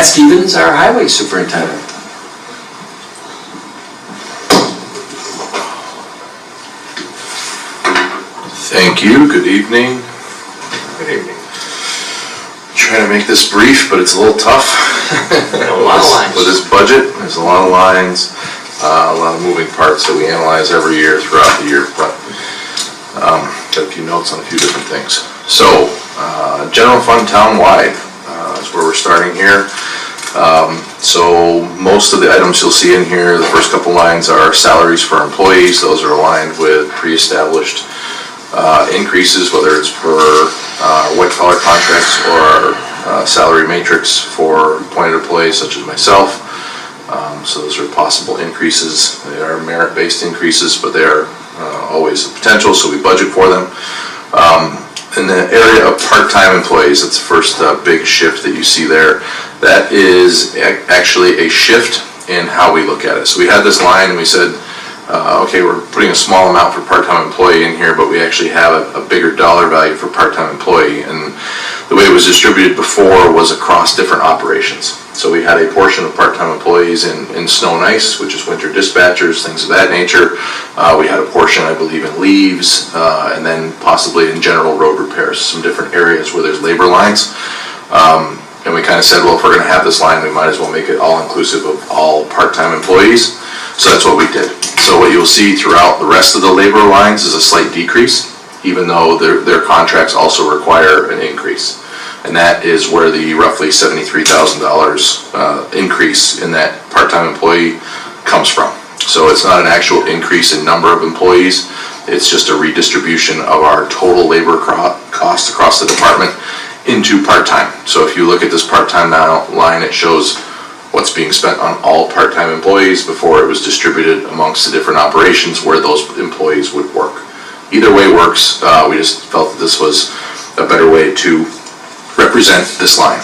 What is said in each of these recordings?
Matt Stevens, our highway superintendent. Thank you. Good evening. Good evening. Trying to make this brief, but it's a little tough. A lot of lines. With this budget, there's a lot of lines, a lot of moving parts that we analyze every year throughout the year, but got a few notes on a few different things. So, general fund town-wide is where we're starting here. So most of the items you'll see in here, the first couple lines are salaries for employees. Those are aligned with pre-established increases, whether it's for white-collar contracts or salary matrix for appointed employees such as myself. So those are possible increases. They are merit-based increases, but they are always a potential, so we budget for them. In the area of part-time employees, that's the first big shift that you see there. That is actually a shift in how we look at it. So we had this line and we said, okay, we're putting a small amount for part-time employee in here, but we actually have a bigger dollar value for part-time employee. And the way it was distributed before was across different operations. So we had a portion of part-time employees in snow and ice, which is winter dispatchers, things of that nature. We had a portion, I believe, in leaves, and then possibly in general road repairs, some different areas where there's labor lines. And we kind of said, well, if we're going to have this line, we might as well make it all-inclusive of all part-time employees. So that's what we did. So what you'll see throughout the rest of the labor lines is a slight decrease, even though their contracts also require an increase. And that is where the roughly $73,000 increase in that part-time employee comes from. So it's not an actual increase in number of employees, it's just a redistribution of our total labor cost across the department into part-time. So if you look at this part-time line, it shows what's being spent on all part-time employees before it was distributed amongst the different operations where those employees would work. Either way works. We just felt that this was a better way to represent this line.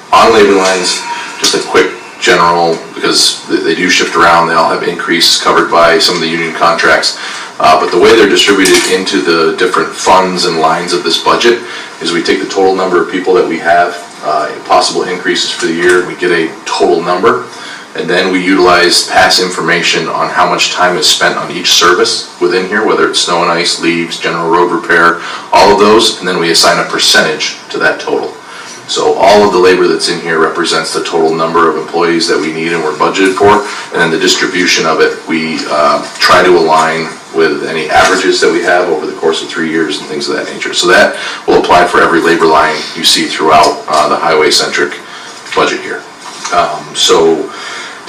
On labor lines, just a quick general, because they do shift around, they all have increase covered by some of the union contracts, but the way they're distributed into the different funds and lines of this budget is we take the total number of people that we have, possible increases for the year, and we get a total number, and then we utilize past information on how much time is spent on each service within here, whether it's snow and ice, leaves, general road repair, all of those, and then we assign a percentage to that total. So all of the labor that's in here represents the total number of employees that we need and we're budgeted for, and then the distribution of it, we try to align with any averages that we have over the course of 3 years and things of that nature. So that will apply for every labor line you see throughout the highway-centric budget here. So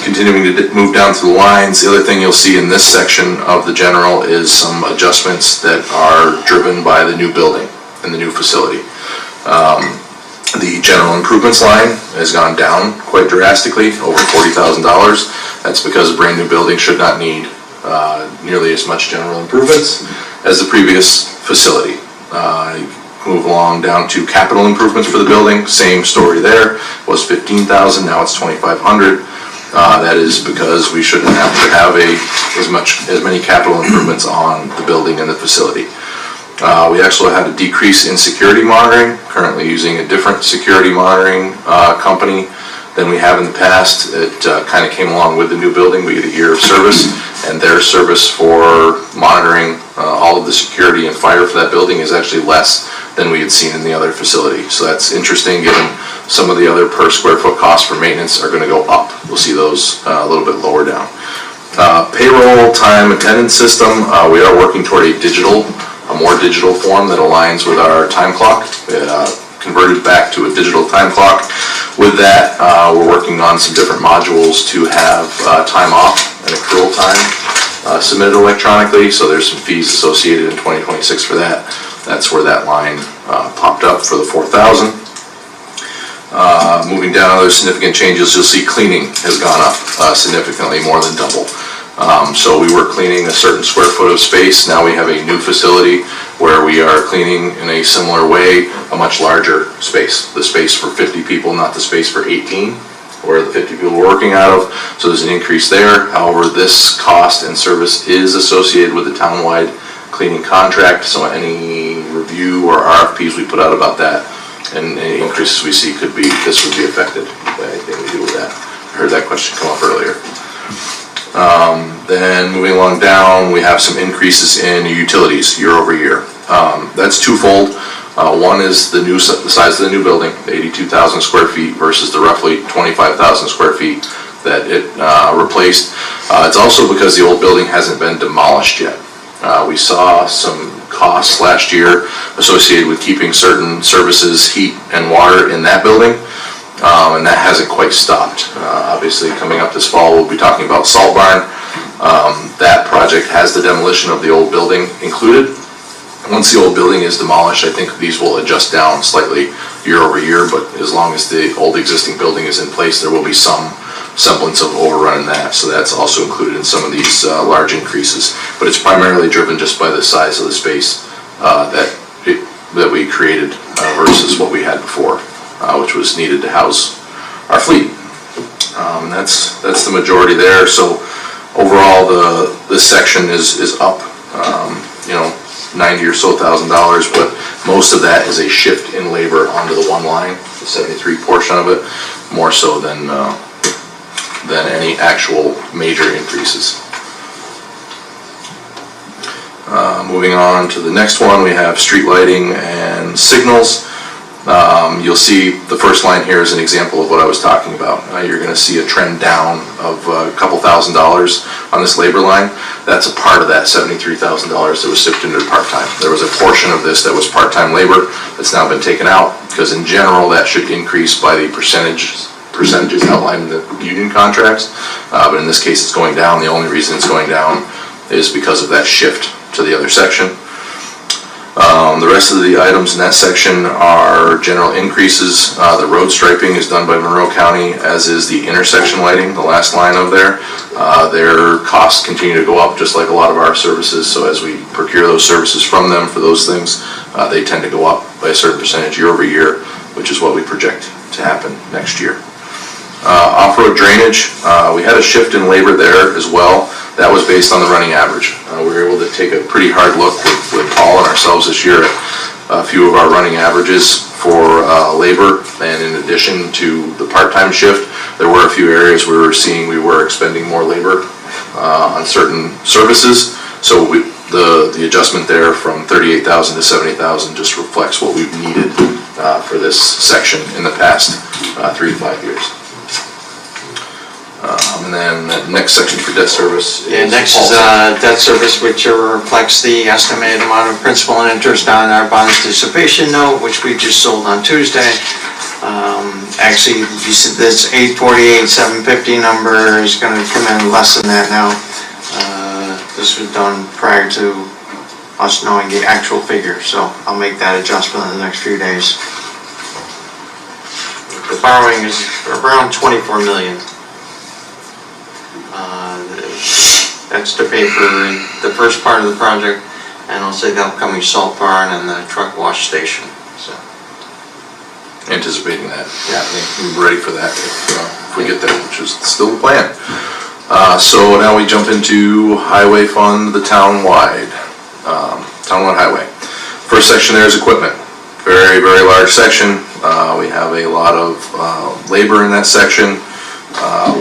continuing to move down through the lines, the other thing you'll see in this section of the general is some adjustments that are driven by the new building and the new facility. The general improvements line has gone down quite drastically, over $40,000. That's because a brand new building should not need nearly as much general improvements as the previous facility. Move along down to capital improvements for the building, same story there, was $15,000, now it's $2,500. That is because we shouldn't have to have as many capital improvements on the building and the facility. We actually had a decrease in security monitoring, currently using a different security monitoring company than we have in the past. It kind of came along with the new building. We get a year of service, and their service for monitoring all of the security and fire for that building is actually less than we had seen in the other facility. So that's interesting, given some of the other per square foot costs for maintenance are going to go up. We'll see those a little bit lower down. Payroll time attendance system, we are working toward a more digital form that aligns with our time clock. Converted back to a digital time clock. With that, we're working on some different modules to have time off and accrual time submitted electronically, so there's some fees associated in 2026 for that. That's where that line popped up for the $4,000. Moving down, other significant changes, you'll see cleaning has gone up significantly, more than double. So we were cleaning a certain square foot of space. Now we have a new facility where we are cleaning in a similar way, a much larger space. The space for 50 people, not the space for 18, where the 50 people are working out of. So there's an increase there. However, this cost and service is associated with the townwide cleaning contract. So any review or RFPs we put out about that and any increases we see this would be affected question come up earlier. Then moving along down, we have some increases in utilities year over year. That's twofold. One is the size of the new building, 82,000 square feet versus the roughly 25,000 square feet that it replaced. It's also because the old building hasn't been demolished yet. We saw some costs last year associated with keeping certain services, heat and water in that building, and that hasn't quite stopped. Obviously, coming up this fall, we'll be talking about Salt Barn. That project has the demolition of the old building included. Once the old building is demolished, I think these will adjust down slightly year over year, but as long as the old existing building is in place, there will be some semblance of overrun in that, so that's also included in some of these large increases. But it's primarily driven just by the size of the space that we created versus what we had before, which was needed to house our fleet. And that's the majority there. So overall, this section is up, $90,000 or so, but most of that is a shift in labor onto the one line, the 73 portion of it, more so than any actual major increases. Moving on to the next one, we have street lighting and signals. You'll see the first line here is an example of what I was talking about. You're going to see a trend down of a couple $1,000s on this labor line. That's a part of that $73,000 that was sipped into part-time. There was a portion of this that was part-time labor that's now been taken out, because in general that should increase by the percentages outlined in the union contracts, but in this case it's going down. The only reason it's going down is because of that shift to the other section. The rest of the items in that section are general increases. The road striping is done by Monroe County, as is the intersection lighting, the last line of there. Their costs continue to go up just like a lot of our services, so as we procure those services from them for those things, they tend to go up by a certain percentage year over year, which is what we project to happen next year. Off-road drainage, we had a shift in labor there as well. That was based on the running average. We were able to take a pretty hard look with Paul and ourselves this year at a few of our running averages for labor, and in addition to the part-time shift, there were a few areas we were seeing we were expending more labor on certain services. So the adjustment there from 38,000 to 70,000 just reflects what we've needed for this section in the past 3 to 5 years. And then the next section for debt service. Next is debt service, which reflects the estimated amount of principal and interest on our bond anticipation note, which we just sold on Tuesday. Actually, you see this 848, 750 number is going to come in less than that now. This was done prior to us knowing the actual figure, so I'll make that adjustment in the next few days. The borrowing is around 24 million. That's to pay for the first part of the project, and also the upcoming salt barn and the truck wash station. So, anticipating that, yeah, we're ready for that if we get there, which is still the plan. So now we jump into highway fund, the townwide highway. First section there is equipment. Very, very large section. We have a lot of labor in that section.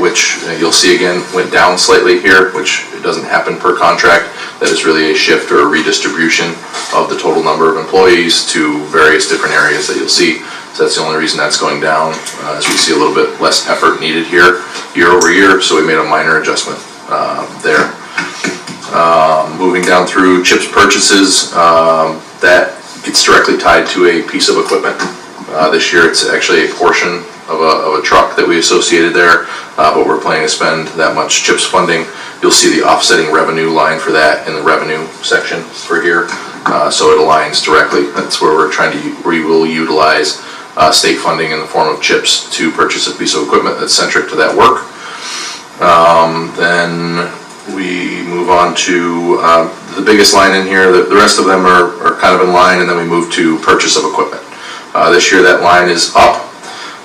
Which you'll see again went down slightly here, which it doesn't happen per contract. That is really a shift or a redistribution of the total number of employees to various different areas that you'll see. So that's the only reason that's going down, as we see a little bit less effort needed here year over year. So we made a minor adjustment there. Moving down through CHIPS purchases, that gets directly tied to a piece of equipment. This year it's actually a portion of a truck that we associated there, but we're planning to spend that much CHIPS funding. You'll see the offsetting revenue line for that in the revenue section for here, so it aligns directly. That's where we will utilize state funding in the form of CHIPS to purchase a piece of equipment that's centric to that work. Then we move on to the biggest line in here. The rest of them are kind of in line, and then we move to purchase of equipment. This year that line is up.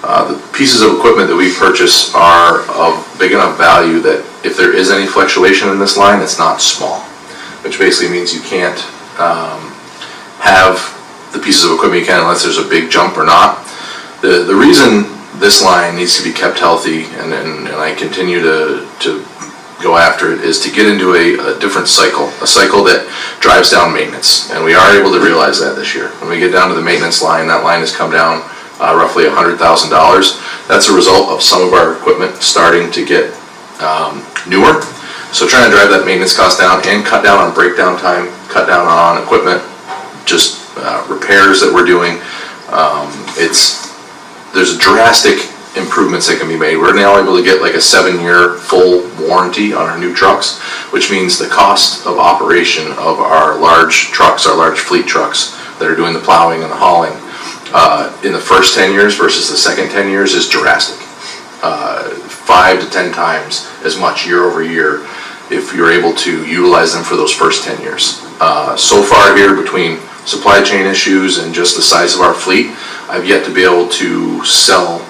The pieces of equipment that we purchase are of big enough value that if there is any fluctuation in this line, it's not small, which basically means you can't have the pieces of equipment you can unless there's a big jump or not. The reason this line needs to be kept healthy, and I continue to go after it, is to get into a different cycle, a cycle that drives down maintenance. And we are able to realize that this year. When we get down to the maintenance line, that line has come down roughly $100,000. That's a result of some of our equipment starting to get newer. So trying to drive that maintenance cost down and cut down on breakdown time, cut down on equipment, just repairs that we're doing. There's drastic improvements that can be made. We're now able to get like a 7-year full warranty on our new trucks, which means the cost of operation of our large trucks, our large fleet trucks that are doing the plowing and the hauling, in the first 10 years versus the second 10 years is drastic. 5 to 10 times as much year over year if you're able to utilize them for those first 10 years. So far here, between supply chain issues and just the size of our fleet, I've yet to be able to sell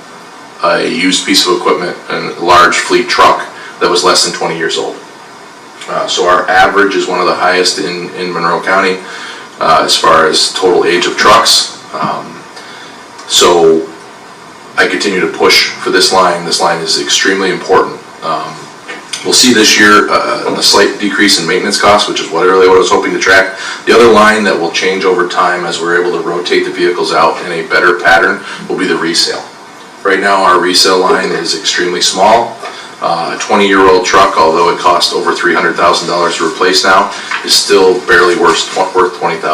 a used piece of equipment, a large fleet truck that was less than 20 years old. So our average is one of the highest in Monroe County as far as total age of trucks. So I continue to push for this line. This line is extremely important. We'll see this year a slight decrease in maintenance costs, which is really what I was hoping to track. The other line that will change over time as we're able to rotate the vehicles out in a better pattern will be the resale. Right now, our resale line is extremely small. A 20-year-old truck, although it costs over $300,000 to replace now, is still barely worth $20,000.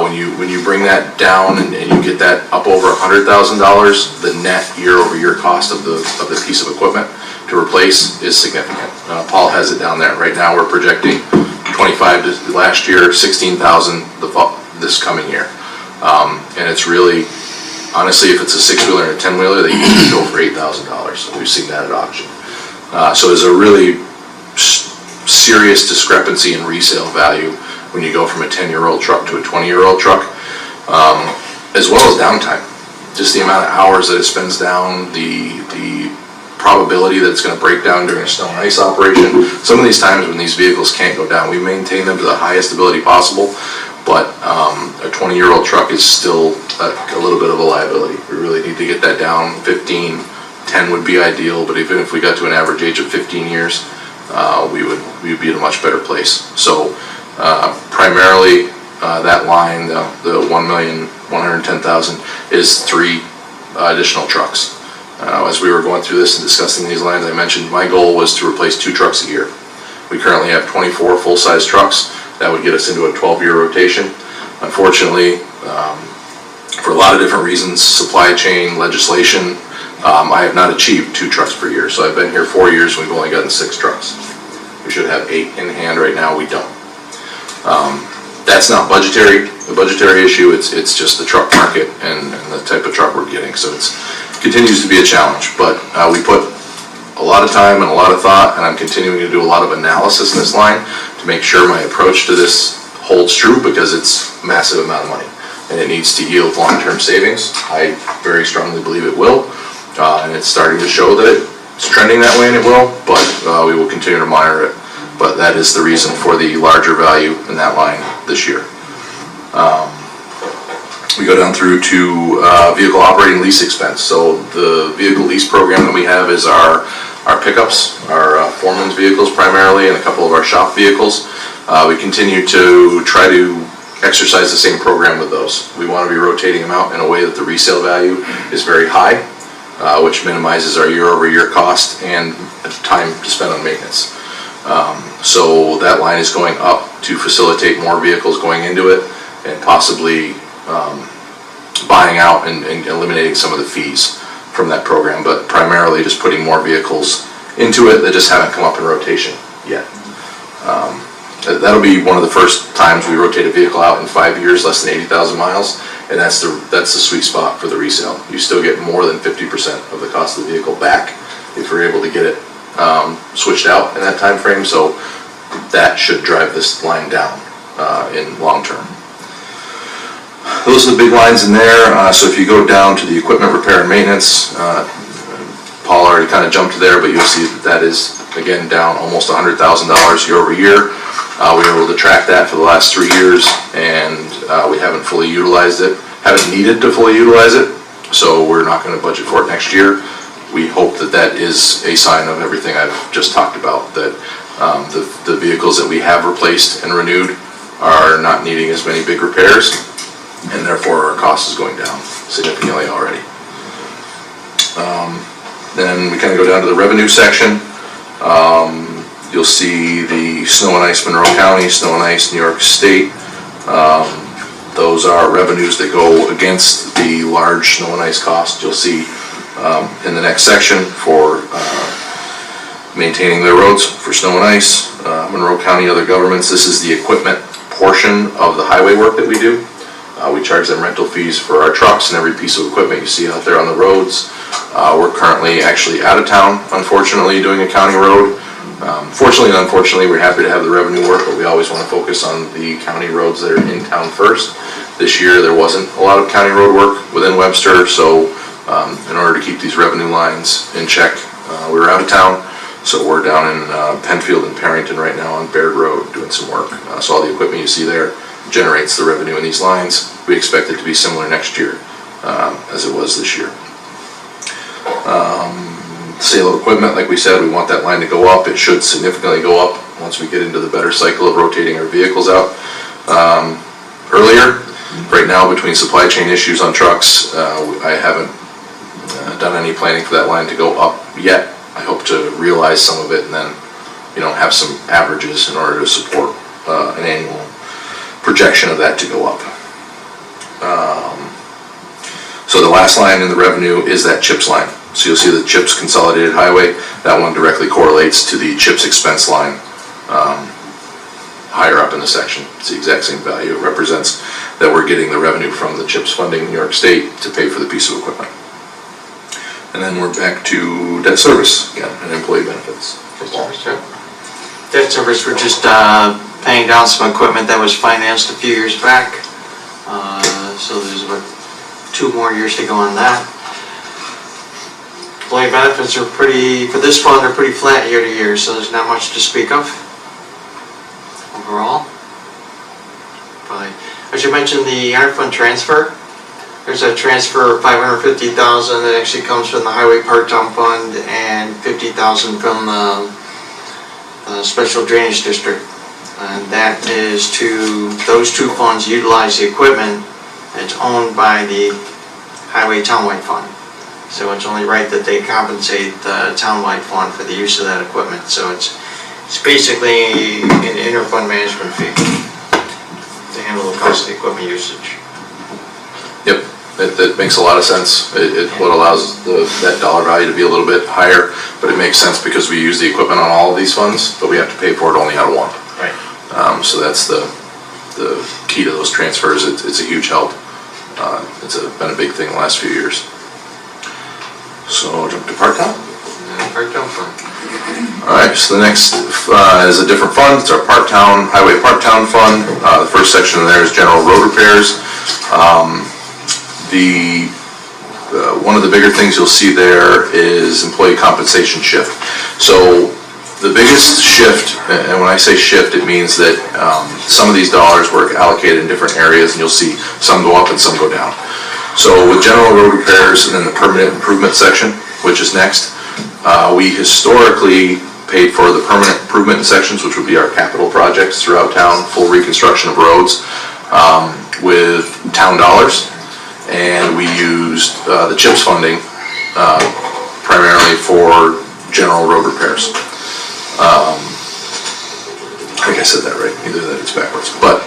When you bring that down and you get that up over $100,000, the net year-over-year cost of the piece of equipment to replace is significant. Paul has it down there. Right now, we're projecting 25 last year, 16,000 this coming year, and it's really. Honestly, if it's a 6-wheeler and a 10-wheeler, they usually go for $8,000. We've seen that at auction. So there's a really serious discrepancy in resale value when you go from a 10-year-old truck to a 20-year-old truck, as well as downtime. Just the amount of hours that it spends down, the probability that it's going to break down during a snow and ice operation. Some of these times when these vehicles can't go down, we maintain them to the highest ability possible. But a 20-year-old truck is still a little bit of a liability. We really need to get that down. 15, 10 would be ideal, but even if we got to an average age of 15 years, we would be in a much better place. So primarily that line, the $1,110,000, is 3 additional trucks. As we were going through this and discussing these lines, I mentioned my goal was to replace 2 trucks a year. We currently have 24 full-size trucks. That would get us into a 12-year rotation. Unfortunately, for a lot of different reasons, supply chain, legislation, I have not achieved 2 trucks per year. So I've been here 4 years and we've only gotten 6 trucks. We should have 8 in hand right now, we don't. That's not a budgetary issue, it's just the truck market and the type of truck we're getting. So it continues to be a challenge, but we put a lot of time and a lot of thought, and I'm continuing to do a lot of analysis in this line to make sure my approach to this holds true, because it's a massive amount of money and it needs to yield long-term savings. I very strongly believe it will, and it's starting to show that it's trending that way, and it will, but we will continue to monitor it. But that is the reason for the larger value in that line this year. We go down through to vehicle operating lease expense. So the vehicle lease program that we have is our pickups, our foreman's vehicles primarily, and a couple of our shop vehicles. We continue to try to exercise the same program with those. We want to be rotating them out in a way that the resale value is very high, which minimizes our year-over-year cost and time to spend on maintenance. So that line is going up to facilitate more vehicles going into it, and possibly buying out and eliminating some of the fees from that program, but primarily just putting more vehicles into it that just haven't come up in rotation yet. That'll be one of the first times we rotate a vehicle out in 5 years, less than 80,000 miles, and that's the sweet spot for the resale. You still get more than 50% of the cost of the vehicle back if you're able to get it switched out in that time frame. So that should drive this line down in long term. Those are the big lines in there. So if you go down to the equipment repair and maintenance, Paul already kind of jumped there, but you'll see that is again down almost $100,000 year over year. We were able to track that for the last 3 years, and we haven't fully utilized it, haven't needed to fully utilize it so we're not going to budget for it next year. We hope that that is a sign of everything I've just talked about, that the vehicles that we have replaced and renewed are not needing as many big repairs, and therefore our cost is going down significantly already. Then we kind of go down to the revenue section. You'll see the snow and ice Monroe County, snow and ice New York State. Those are revenues that go against the large snow and ice cost. You'll see in the next section for maintaining their roads for snow and ice, Monroe County, other governments. This is the equipment portion of the highway work that we do. We charge them rental fees for our trucks and every piece of equipment you see out there on the roads. We're currently actually out of town, unfortunately, doing a county road. Fortunately and unfortunately, we're happy to have the revenue work, but we always want to focus on the county roads that are in town first. This year, there wasn't a lot of county road work within Webster, so in order to keep these revenue lines in check, we were out of town. So we're down in Penfield and Perrington right now on Baird Road doing some work. So all the equipment you see there generates the revenue in these lines. We expect it to be similar next year as it was this year. Sale of equipment, like we said, we want that line to go up. It should significantly go up once we get into the better cycle of rotating our vehicles out earlier. Right now, between supply chain issues on trucks, I haven't done any planning for that line to go up yet. I hope to realize some of it and then, have some averages in order to support an annual projection of that to go up. So the last line in the revenue is that CHIPS line. So you'll see the CHIPS Consolidated Highway. That one directly correlates to the CHIPS expense line higher up in the section. It's the exact same value. It represents that we're getting the revenue from the CHIPS funding in New York State to pay for the piece of equipment. And then we're back to debt service again and employee benefits. Debt service, we're just paying down some equipment that was financed a few years back. So there's about 2 more years to go on that. Employee benefits are for this fund, are pretty flat year to year, so there's not much to speak of overall. Probably, I should mention the interfund transfer. There's a transfer of $550,000 that actually comes from the highway part-time fund and $50,000 from the special drainage district. And that is those 2 funds utilize the equipment that's owned by the highway townwide fund. So it's only right that they compensate the townwide fund for the use of that equipment. So it's basically an interfund management fee to handle the cost of the equipment usage. Yep, that makes a lot of sense. What allows that dollar value to be a little bit higher, but it makes sense because we use the equipment on all of these funds, but we have to pay for it only out of one. Right. So that's the key to those transfers. It's a huge help. It's been a big thing the last few years. So I'll jump to part-time. Part-time fund. All right, so the next is a different fund. It's our highway part-town fund. The first section there is general road repairs. One of the bigger things you'll see there is employee compensation shift. So the biggest shift, and when I say shift, it means that some of these dollars were allocated in different areas, and you'll see some go up and some go down. So with general road repairs and then the permanent improvement section, which is next, we historically paid for the permanent improvement sections, which would be our capital projects throughout town, full reconstruction of roads, with town dollars. And we used the CHIPS funding primarily for general road repairs. I think I said that right, either that it's backwards. But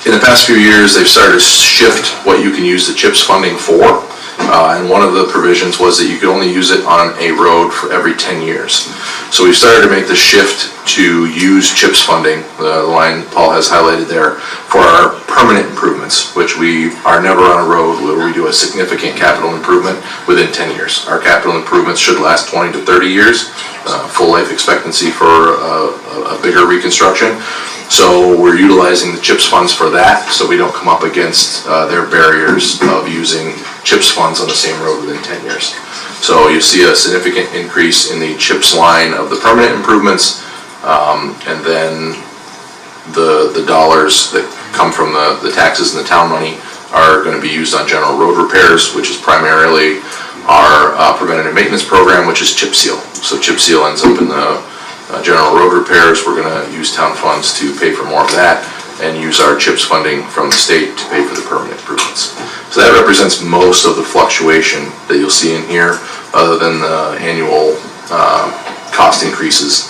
in the past few years, they've started to shift what you can use the CHIPS funding for. And one of the provisions was that you could only use it on a road for every 10 years. So we've started to make the shift to use CHIPS funding, the line Paul has highlighted there, for our permanent improvements, which we are never on a road where we do a significant capital improvement within 10 years. Our capital improvements should last 20 to 30 years, full life expectancy for a bigger reconstruction. So we're utilizing the CHIPS funds for that, so we don't come up against their barriers of using CHIPS funds on the same road within 10 years. So you see a significant increase in the CHIPS line of the permanent improvements, and then the dollars that come from the taxes and the town money are going to be used on general road repairs, which is primarily our preventative maintenance program, which is chip seal. So chip seal ends up in the general road repairs. We're going to use town funds to pay for more of that and use our CHIPS funding from the state to pay for the permanent improvements. So that represents most of the fluctuation that you'll see in here, other than the annual cost increases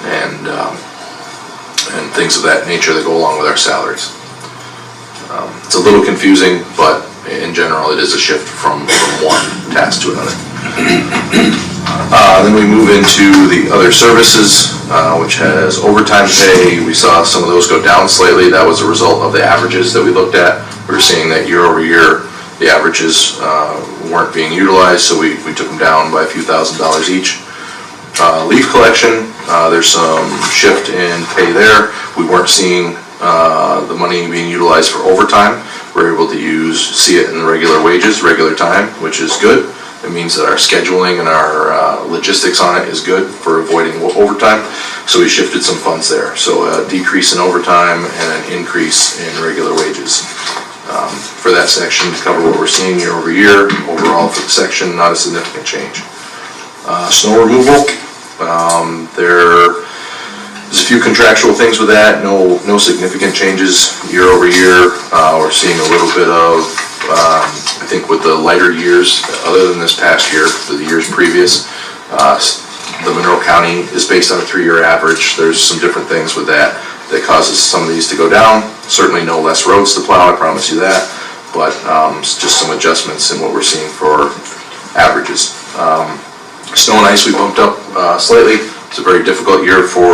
and things of that nature that go along with our salaries. It's a little confusing, but in general, it is a shift from one task to another. Then we move into the other services, which has overtime pay. We saw some of those go down slightly. That was a result of the averages that we looked at. We were seeing that year over year, the averages weren't being utilized, so we took them down by a few $1,000s each. Leaf collection, there's some shift in pay there. We weren't seeing the money being utilized for overtime. We're able to see it in the regular wages, regular time, which is good. It means that our scheduling and our logistics on it is good for avoiding overtime. So we shifted some funds there. So a decrease in overtime and an increase in regular wages. For that section, to cover what we're seeing year over year, overall for the section, not a significant change. Snow removal, there's a few contractual things with that, no significant changes year over year. We're seeing a little bit of, I think with the lighter years, other than this past year, the years previous, the Monroe County is based on a 3-year average. There's some different things with that causes some of these to go down. Certainly no less roads to plow, I promise you that, but just some adjustments in what we're seeing for averages. Snow and ice we bumped up slightly. It's a very difficult year for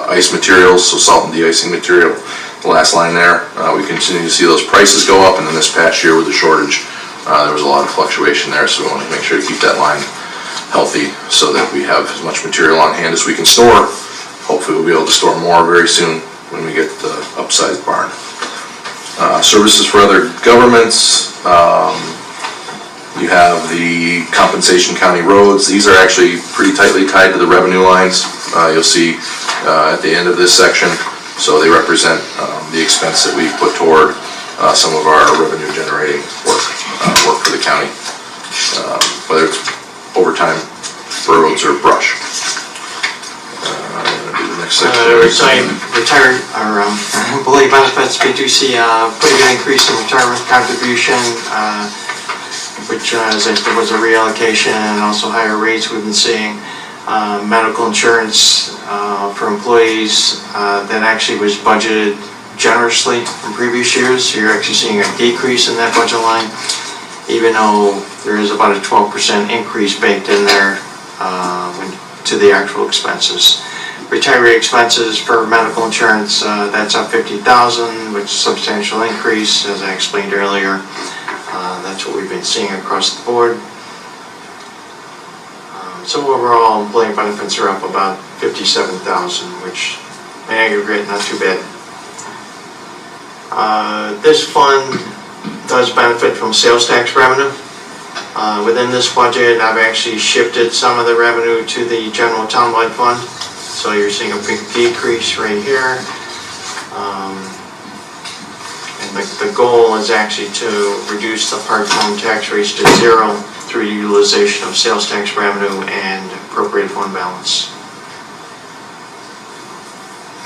ice materials, so salt and de-icing material. The last line there, we continue to see those prices go up, and then this past year with the shortage, there was a lot of fluctuation there, so we want to make sure to keep that line healthy so that we have as much material on hand as we can store. Hopefully we'll be able to store more very soon when we get the upsized barn. Services for other governments. You have the compensation county roads. These are actually pretty tightly tied to the revenue lines. You'll see at the end of this section. So they represent the expense that we put toward some of our revenue generating work for the county, whether it's overtime for roads or brush. Do the next section. Retired or employee benefits, we do see a pretty good increase in retirement contribution, which there was a reallocation and also higher rates we've been seeing. Medical insurance for employees that actually was budgeted generously from previous years. So you're actually seeing a decrease in that budget line, even though there is about a 12% increase baked in there to the actual expenses. Retiree expenses for medical insurance, that's up $50,000, which is a substantial increase, as I explained earlier. That's what we've been seeing across the board. So overall, employee benefits are up about $57,000, which in aggregate, not too bad. This fund does benefit from sales tax revenue. Within this budget, I've actually shifted some of the revenue to the general townwide fund. So you're seeing a big decrease right here. The goal is actually to reduce the part-time tax rates to 0 through utilization of sales tax revenue and appropriated fund balance.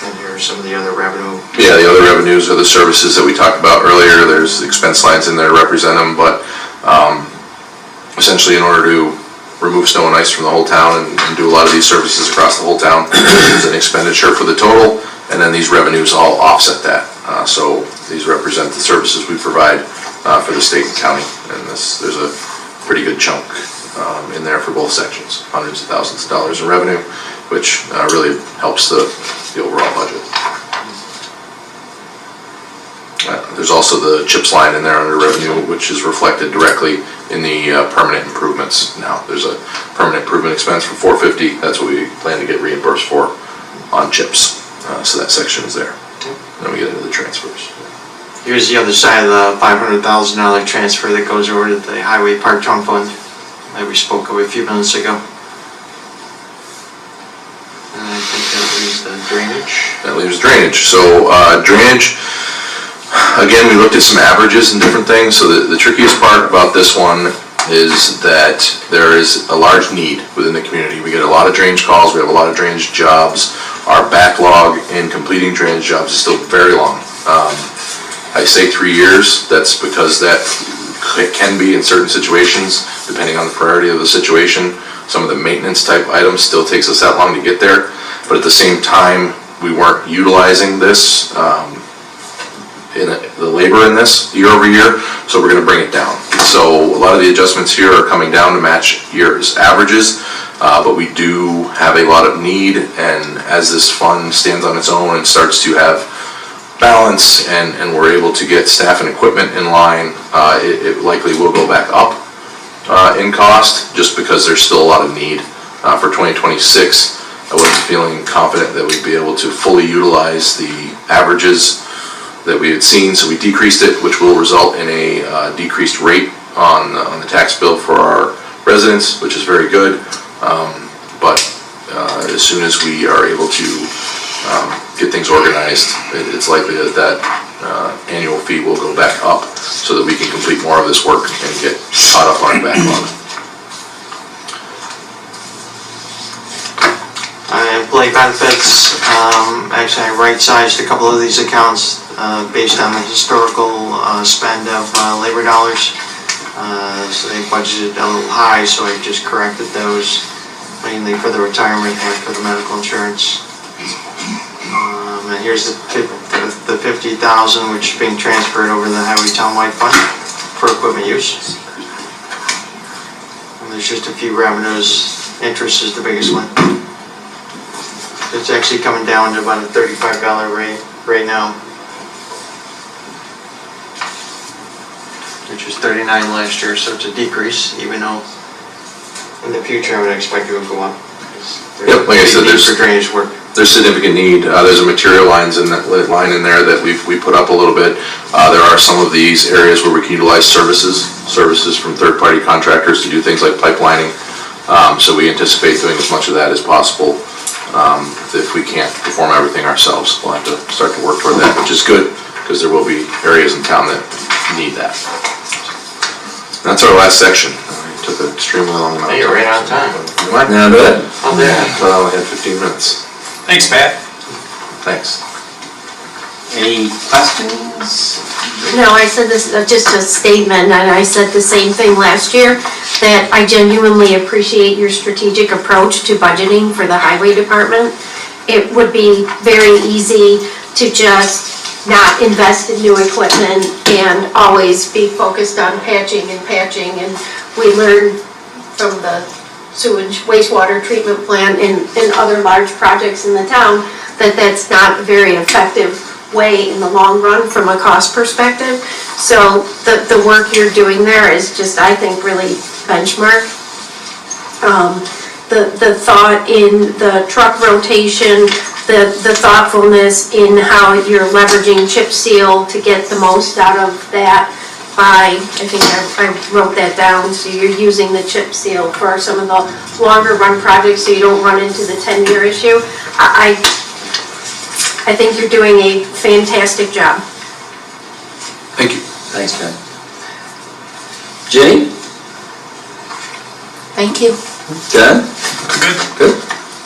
And here are some of the other revenue. Yeah, the other revenues are the services that we talked about earlier. There's expense lines in there to represent them, but essentially in order to remove snow and ice from the whole town and do a lot of these services across the whole town, there's an expenditure for the total, and then these revenues all offset that. So these represent the services we provide for the state and county, and there's a pretty good chunk in there for both sections, hundreds of thousands of dollars in revenue, which really helps the overall budget. There's also the CHIPS line in there under revenue, which is reflected directly in the permanent improvements. Now, there's a permanent improvement expense for $450. That's what we plan to get reimbursed for on CHIPS. So that section is there. Then we get into the transfers. Here's the other side of the $500,000 transfer that goes over to the Highway Park Trunk Fund that we spoke of a few minutes ago. And I think that leaves the drainage. That leaves drainage. So drainage, Again, we looked at some averages and different things, so the trickiest part about this one is that there is a large need within the community. We get a lot of drainage calls, we have a lot of drainage jobs. Our backlog in completing drainage jobs is still very long. I say 3 years, that's because that it can be in certain situations, depending on the priority of the situation. Some of the maintenance type items still takes us that long to get there, but at the same time, we weren't utilizing this, in the labor in this year over year, so we're gonna bring it down. So a lot of the adjustments here are coming down to match year's averages, but we do have a lot of need, and as this fund stands on its own and starts to have balance and we're able to get staff and equipment in line, it likely will go back up in cost, just because there's still a lot of need. For 2026, I wasn't feeling confident that we'd be able to fully utilize the averages that we had seen, so we decreased it, which will result in a decreased rate on the tax bill for our residents, which is very good. But as soon as we are able to get things organized, it's likely that annual fee will go back up so that we can complete more of this work and get caught up on our backlog. Employee benefits, actually I right-sized a couple of these accounts based on the historical spend of labor dollars. So they budgeted a little high, so I just corrected those, mainly for the retirement and for the medical insurance. And here's the 50,000, which is being transferred over to the highway townwide fund for equipment use. And there's just a few revenues. Interest is the biggest one. It's actually coming down to about a $35 rate right now, which was 39 last year, so it's a decrease, even though in the future I would expect it would go up. Yep, like I said, there's for drainage work. There's significant need. There's a material lines in that line in there that we put up a little bit. There are some of these areas where we can utilize services from third-party contractors to do things like pipelining. So we anticipate doing as much of that as possible. If we can't perform everything ourselves, we'll have to start to work toward that, which is good, because there will be areas in town that need that. That's our last section. It took an extremely long amount of time. Hey, you're right on time. You might not do it. Oh, yeah. But I only had 15 minutes. Thanks, Pat. Thanks. Any questions? No, I said this, just a statement, and I said the same thing last year, that I genuinely appreciate your strategic approach to budgeting for the highway department. It would be very easy to just not invest in new equipment and always be focused on patching, and we learned from the sewage wastewater treatment plant and other large projects in the town that that's not a very effective way in the long run from a cost perspective. So the work you're doing there is just, I think, really benchmark. The thought in the truck rotation, the thoughtfulness in how you're leveraging chip seal to get the most out of that by, I think I wrote that down, so you're using the chip seal for some of the longer run projects so you don't run into the 10-year issue. I think you're doing a fantastic job. Thank you. Thanks, Pat. Jenny? Thank you. Done? Good.